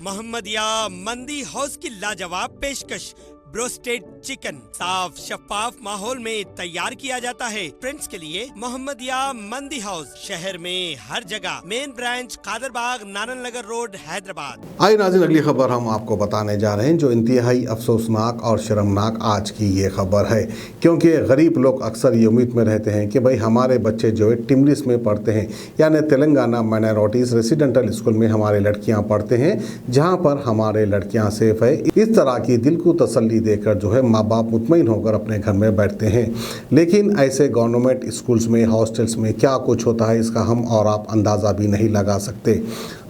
मोहम्मदिया मंदी हाउस की लाजवाब पेशकश। ब्रोस्टेड चिकन साफ शफाफ माहौल में तैयार किया जाता है। फ्रेंड्स के लिए मोहम्मदिया मंदी हाउस, शहर में हर जगह। Main branch Kadarbagh, Narayan Nagar road, Hyderabad. आइए नाज़रीन, अगली खबर हम आपको बताने जा रहे हैं जो इंतहाई अफसोसनाक और शर्मनाक आज की ये खबर है, क्योंकि गरीब लोग अक्सर ये उम्मीद में रहते हैं कि भाई हमारे बच्चे जो है टिमरिस में पढ़ते हैं, यानी तेलंगाना माइनॉरिटीज़ रेसिडेंटल स्कूल में हमारे लड़कियां पढ़ते हैं, जहां पर हमारे लड़कियां सेफ है। इस तरह की दिल को तसल्ली देकर जो है माँ बाप मुतमईन होकर अपने घर में बैठते हैं। लेकिन ऐसे गवर्नमेंट स्कूल्स में, हॉस्टल्स में क्या कुछ होता है, इसका हम और आप अंदाज़ा भी नहीं लगा सकते।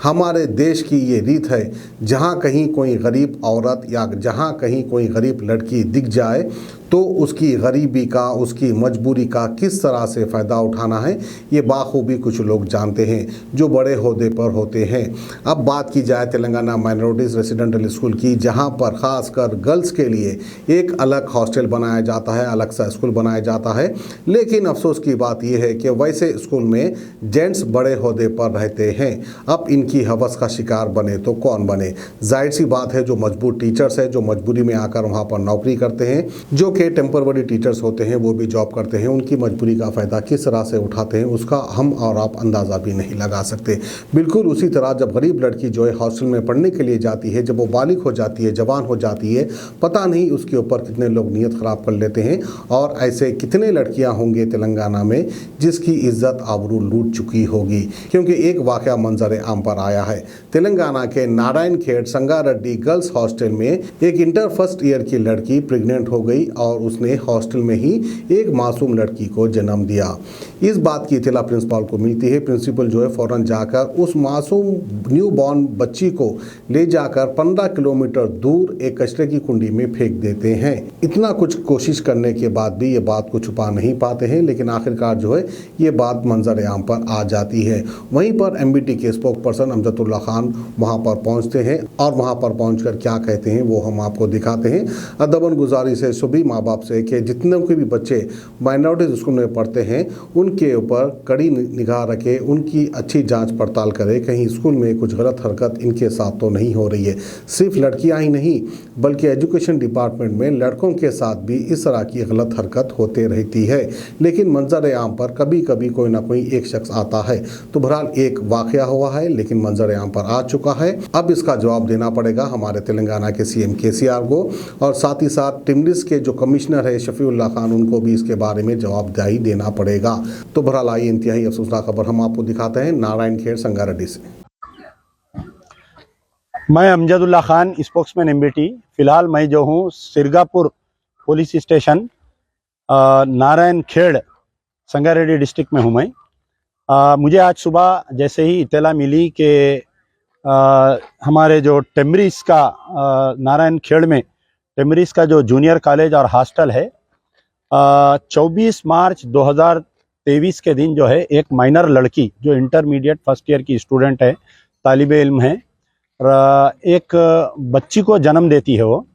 हमारे देश की ये रीत है, जहाँ कहीं कोई गरीब औरत या जहाँ कहीं कोई गरीब लड़की दिख जाए तो उसकी गरीबी का, उसकी मजबूरी का किस तरह से फ़ायदा उठाना है, ये बाखूबी कुछ लोग जानते हैं जो बड़े ओहदे पर होते हैं। अब बात की जाए तेलंगाना माइनॉरिटीज़ रेसिडेंटल स्कूल की, जहाँ पर ख़ासकर गर्ल्स के लिए एक अलग हॉस्टल बनाया जाता है, अलग सा स्कूल बनाया जाता है। लेकिन अफसोस की बात यह है कि वैसे स्कूल में जेंट्स बड़े ओहदे पर रहते हैं। अब इनकी हवस का शिकार बने तो कौन बने? जाहिर सी बात है, जो मजबूर टीचर्स हैं, जो मजबूरी में आकर वहाँ पर नौकरी करते हैं, जो कि टेम्पररी टीचर्स होते हैं, वो भी जॉब करते हैं, उनकी मजबूरी का फ़ायदा किस तरह से उठाते हैं उसका हम और आप अंदाज़ा भी नहीं लगा सकते। बिल्कुल उसी तरह जब गरीब लड़की जो है हॉस्टल में पढ़ने के लिए जाती है, जब वो बालिग हो जाती है, जवान हो जाती है, पता नहीं उसके ऊपर कितने लोग नीयत ख़राब कर लेते हैं। और ऐसे कितने लड़कियाँ होंगे तेलंगाना में जिसकी इज्जत आबरू लूट चुकी होगी। क्योंकि एक वाक़या मंजर आम पर आया है। तेलंगाना के नारायण खेड़ संगारेड्डी गर्ल्स हॉस्टल में एक इंटर फर्स्ट ईयर की लड़की प्रेग्नेंट हो गई और उसने हॉस्टल में ही एक मासूम लड़की को जन्म दिया। इस बात की इत्तला प्रिंसिपल को मिलती है। प्रिंसिपल जो है फ़ौरन जाकर उस मासूम न्यू बॉर्न बच्ची को ले जाकर 15 किलोमीटर दूर एक कचरे की कुंडी में फेंक देते हैं। इतना कुछ कोशिश करने के बाद भी ये बात को छुपा नहीं पाते हैं, लेकिन आखिरकार जो है ये बात मंजर आम पर आ जाती है। वहीं पर MBT के स्पोक पर्सन अमजदुल्ला खान वहाँ पर पहुँचते हैं और वहाँ पर पहुँचकर क्या कहते हैं वो हम आपको दिखाते हैं। अदबन गुजारिश है सभी माँ बाप से कि जितने के भी बच्चे माइनॉरिटी स्कूल में पढ़ते हैं उनके ऊपर कड़ी निगाह रखे, उनकी अच्छी जांच पड़ताल करे, कहीं स्कूल में कुछ गलत हरकत इनके साथ तो नहीं हो रही है। सिर्फ लड़कियां ही नहीं बल्कि एजुकेशन डिपार्टमेंट में लड़कों के साथ भी इस तरह की गलत हरकत होते रहती है। लेकिन मंजर आम पर कभी कभी कोई ना कोई एक शख्स आता है। तो बहरहाल एक वाक़या हुआ है, लेकिन मंजर आम पर आ चुका है। अब इसका जवाब देना पड़ेगा हमारे तेलंगाना के CM KCR को, और साथ ही साथ टिमरिस के जो कमिश्नर है शफीउल्लाह खान, उनको भी इसके बारे में जवाबदेही देना पड़ेगा। तो बहरहाल आइए इंतहाई अफसोसनाक खबर हम आपको दिखाते हैं नारायण खेड़ संगारेड्डी से। मैं अमजदुल्ला खान, स्पोक्समैन MBT। फिलहाल मैं जो हूँ सिरगापुर पुलिस स्टेशन नारायण खेड़ संगारेड्डी डिस्ट्रिक्ट में हूँ मैं। मुझे आज सुबह जैसे ही इत्तला मिली कि हमारे जो टिमरिस का नारायण खेड़ में टिमरिस का जो जूनियर कॉलेज और हॉस्टल है, 24 मार्च 2023 के दिन जो है एक माइनर लड़की जो इंटरमीडिएट फर्स्ट ईयर की स्टूडेंट है, तालिबे इल्म है, एक बच्ची को जन्म देती है वो,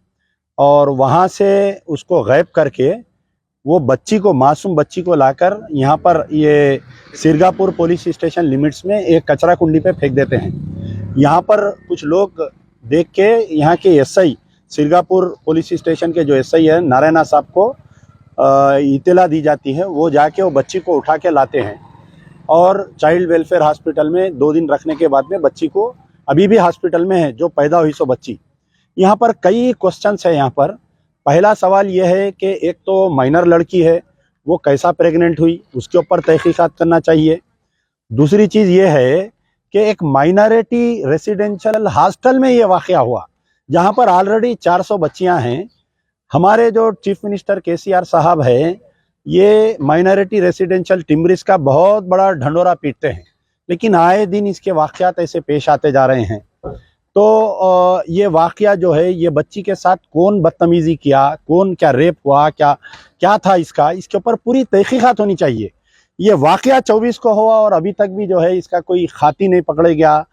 और वहाँ से उसको गायब करके वो बच्ची को, मासूम बच्ची को लाकर यहाँ पर ये सिरगापुर पुलिस स्टेशन लिमिट्स में एक कचरा कुंडी पे फेंक देते हैं। यहाँ पर कुछ लोग देख के यहाँ के SI, सिरगापुर पुलिस स्टेशन के जो SI है नारायणा साहब को इत्तला दी जाती है। वो जाके वो बच्ची को उठा के लाते हैं और चाइल्ड वेलफेयर हॉस्पिटल में 2 दिन रखने के बाद में बच्ची को, अभी भी हॉस्पिटल में है जो पैदा हुई सो बच्ची। यहाँ पर कई क्वेश्चंस है। यहाँ पर पहला सवाल ये है कि एक तो माइनर लड़की है, वो कैसा प्रेग्नेंट हुई, उसके ऊपर तहकीकात करना चाहिए। दूसरी चीज़ ये है कि एक माइनॉरिटी रेसिडेंशियल हॉस्टल में ये वाक़या हुआ, जहाँ पर ऑलरेडी 400 बच्चियाँ हैं। हमारे जो चीफ मिनिस्टर KCR साहब है, ये माइनॉरिटी रेसिडेंशियल टिमरिस का बहुत बड़ा ढंढोरा पीटते हैं, लेकिन आए दिन इसके वाक़यात ऐसे पेश आते जा रहे हैं। तो ये वाक़या जो है, ये बच्ची के साथ कौन बदतमीज़ी किया, कौन क्या रेप हुआ, क्या था इसके ऊपर पूरी तहकीकात होनी चाहिए। ये वाक़या 24 को हुआ और अभी तक भी जो है इसका कोई खाती नहीं पकड़े गया।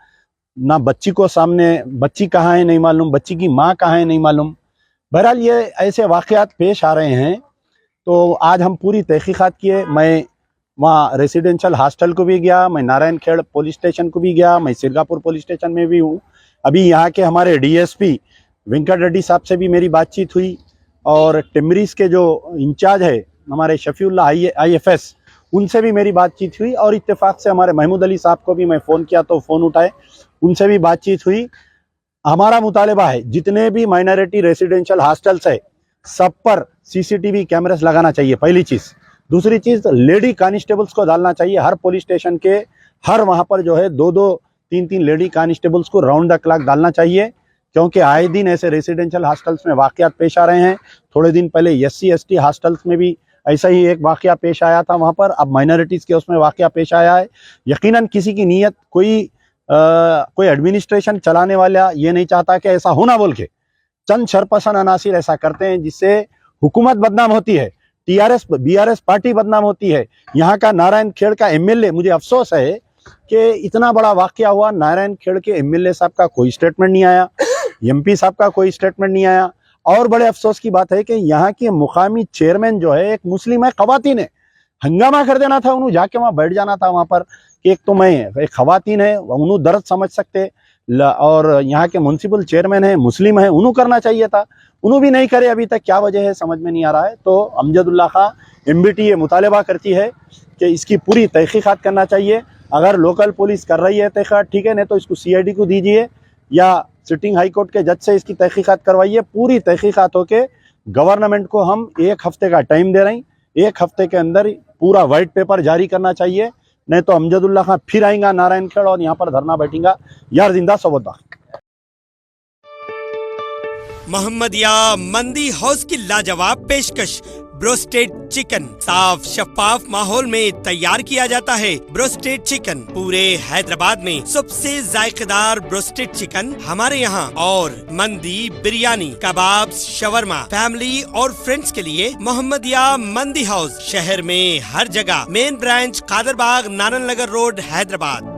ना बच्ची को सामने, बच्ची कहाँ है नहीं मालूम, बच्ची की माँ कहाँ है नहीं मालूम। बहरहाल ये ऐसे वाक़यात पेश आ रहे हैं। तो आज हम पूरी तहकीकात किए। मैं वहाँ रेसिडेंशियल हॉस्टल को भी गया, मैं नारायण खेड़ पुलिस स्टेशन को भी गया, मैं सिरगापुर पुलिस स्टेशन में भी हूँ। अभी यहाँ के हमारे डीएसपी वेंकट रेड्डी साहब से भी मेरी बातचीत हुई और टिमरीज के जो इंचार्ज है हमारे शफीउल्लाह IFS उनसे भी मेरी बातचीत हुई और इत्तेफाक से हमारे महमूद अली साहब को भी मैं फ़ोन किया तो फ़ोन उठाए, उनसे भी बातचीत हुई। हमारा मुतालिबा है जितने भी माइनॉरिटी रेसिडेंशियल हॉस्टल्स है सब पर CCTV कैमरास लगाना चाहिए, पहली चीज़। दूसरी चीज़ लेडी कांस्टेबल्स को डालना चाहिए हर पुलिस स्टेशन के, हर वहाँ पर जो है 2-2, 3-3 लेडी कांस्टेबल्स को राउंड द क्लॉक डालना चाहिए, क्योंकि आए दिन ऐसे रेसिडेंशियल हॉस्टल्स में वाक़यात पेश आ रहे हैं। थोड़े दिन पहले SC ST हॉस्टल्स में भी ऐसा ही एक वाक़या पेश आया था वहाँ पर, अब माइनॉरिटीज़ के उसमें वाक़या पेश आया है। यकीनन किसी की नीयत कोई एडमिनिस्ट्रेशन चलाने वाला ये नहीं चाहता कि ऐसा होना बोल के, चंद शरपसंद अनासिर ऐसा करते हैं जिससे हुकूमत बदनाम होती है, TRS BRS पार्टी बदनाम होती है। यहाँ का नारायण खेड़ का MLA, मुझे अफसोस है कि इतना बड़ा वाक़या हुआ, नारायण खेड़ के MLA साहब का कोई स्टेटमेंट नहीं आया, MP साहब का कोई स्टेटमेंट नहीं आया। और बड़े अफसोस की बात है कि यहाँ के मुकामी चेयरमैन जो है एक मुस्लिम है, खवातीन है, हंगामा कर देना था, उन्होंने जाके वहाँ बैठ जाना था वहाँ पर कि एक तो मैं एक खवातीन है, उन्होंने दर्द समझ सकते, और यहाँ के म्यूनसिपल चेयरमैन है मुस्लिम है, उन्होंने करना चाहिए था, उन्होंने भी नहीं करे। अभी तक क्या वजह है समझ में नहीं आ रहा है। तो अमजदुल्ला खां MBT ये मुतालबा करती है कि इसकी पूरी तहकीकात करना चाहिए। अगर लोकल पुलिस कर रही है तहकीकात ठीक है, नहीं तो इसको CID को दीजिए या सिटिंग हाई कोर्ट के जज से इसकी तहकीकात करवाइए। पूरी तहकीकात होके गवर्नमेंट को हम 1 हफ्ते का टाइम दे रहे हैं, 1 हफ्ते के अंदर पूरा वाइट पेपर जारी करना चाहिए, नहीं तो अमजदुल्ला खां फिर आएगा नारायण खेड़ और यहाँ पर धरना बैठेगा। यार जिंदा सबोदा। मोहम्मदिया मंदी हाउस की लाजवाब पेशकश, ब्रोस्टेड चिकन साफ शफाफ माहौल में तैयार किया जाता है। ब्रोस्टेड चिकन पूरे हैदराबाद में सबसे जायकेदार ब्रोस्टेड चिकन हमारे यहाँ, और मंदी, बिरयानी, कबाब्स, शवरमा फैमिली और फ्रेंड्स के लिए मोहम्मदिया मंदी हाउस, शहर में हर जगह, मेन ब्रांच कादरबाग, नानन नगर रोड, हैदराबाद।